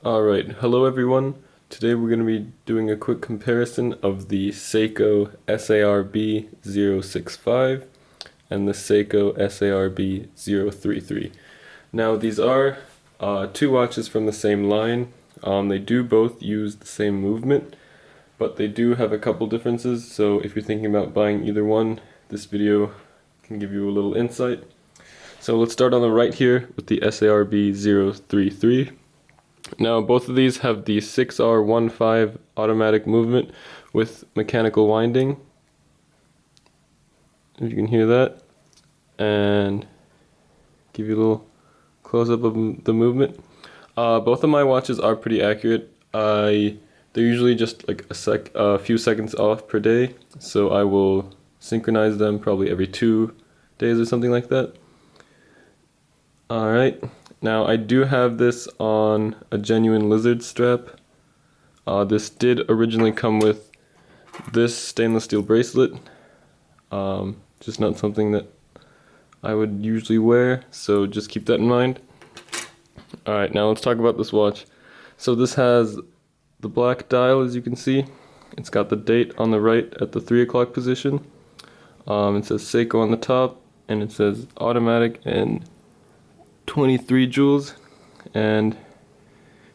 Alright, hello everyone. Today we're going to be doing a quick comparison of the Seiko SARB065 and the Seiko SARB033. Now these are two watches from the same line. They do both use the same movement, but they do have a couple differences, so if you're thinking about buying either one, this video can give you a little insight. So let's start on the right here with the SARB033. Now both of these have the 6R15 automatic movement with mechanical winding, if you can hear that, and give you a little close-up of the movement. Both of my watches are pretty accurate. They're usually just like a few seconds off per day, so I will synchronize them probably every 2 days or something like that. Alright. Now I do have this on a genuine lizard strap. This did originally come with this stainless steel bracelet, just not something that I would usually wear, so just keep that in mind. Alright, now let's talk about this watch. So this has the black dial, as you can see. It's got the date on the right at the 3 o'clock position. It says Seiko on the top, and it says automatic and 23 joules, and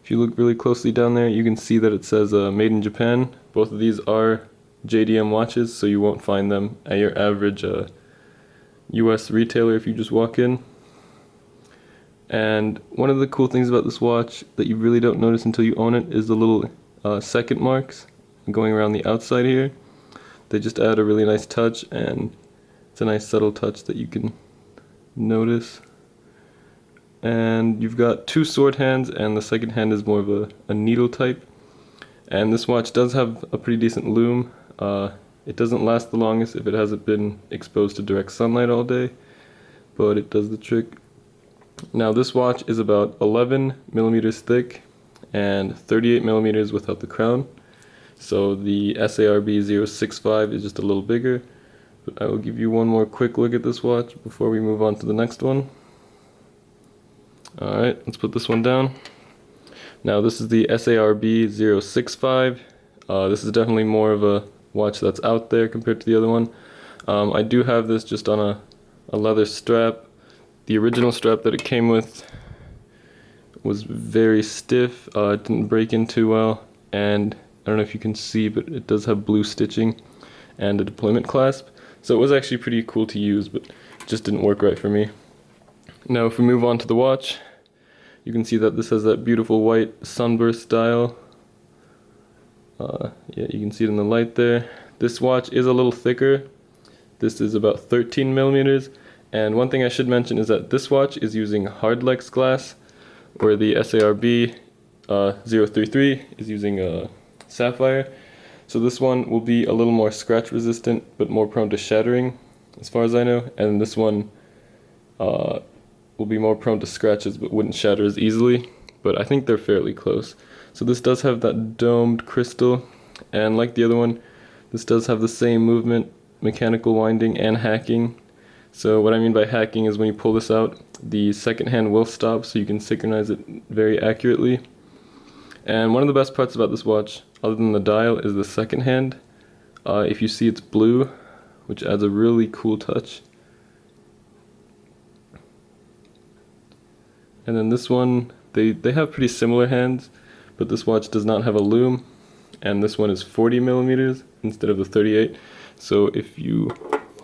if you look really closely down there you can see that it says made in Japan. Both of these are JDM watches, so you won't find them at your average US retailer if you just walk in. And one of the cool things about this watch that you really don't notice until you own it is the little second marks going around the outside here. They just add a really nice touch, and it's a nice subtle touch that you can notice. And you've got 2 sword hands, and the second hand is more of a needle type. And this watch does have a pretty decent lume. It doesn't last the longest if it hasn't been exposed to direct sunlight all day, but it does the trick. Now this watch is about 11 millimeters thick and 38 millimeters without the crown. So the SARB065 is just a little bigger, but I will give you one more quick look at this watch before we move on to the next one. Alright, let's put this one down. Now this is the SARB065. This is definitely more of a watch that's out there compared to the other one. I do have this just on a leather strap. The original strap that it came with was very stiff. It didn't break in too well, and I don't know if you can see, but it does have blue stitching and a deployment clasp. So it was actually pretty cool to use, but it just didn't work right for me. Now if we move on to the watch, you can see that this has that beautiful white sunburst dial. Yeah, you can see it in the light there. This watch is a little thicker. This is about 13 millimeters. And one thing I should mention is that this watch is using Hardlex glass, where the SARB033 is using sapphire. So this one will be a little more scratch resistant, but more prone to shattering, as far as I know. And this one will be more prone to scratches but wouldn't shatter as easily, but I think they're fairly close. So this does have that domed crystal, and like the other one, this does have the same movement, mechanical winding and hacking. So what I mean by hacking is when you pull this out, the second hand will stop so you can synchronize it very accurately. And one of the best parts about this watch, other than the dial, is the second hand. If you see, it's blue, which adds a really cool touch. And then this one, they have pretty similar hands, but this watch does not have a lume, and this one is 40 millimeters instead of the 38. So if you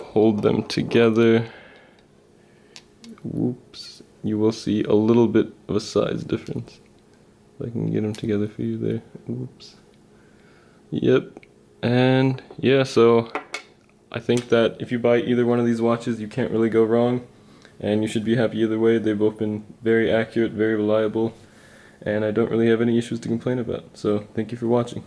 hold them together, whoops, you will see a little bit of a size difference. If I can get them together for you there, whoops. Yep, and yeah, so I think that if you buy either one of these watches, you can't really go wrong. And you should be happy either way. They've both been very accurate, very reliable, and I don't really have any issues to complain about. So thank you for watching.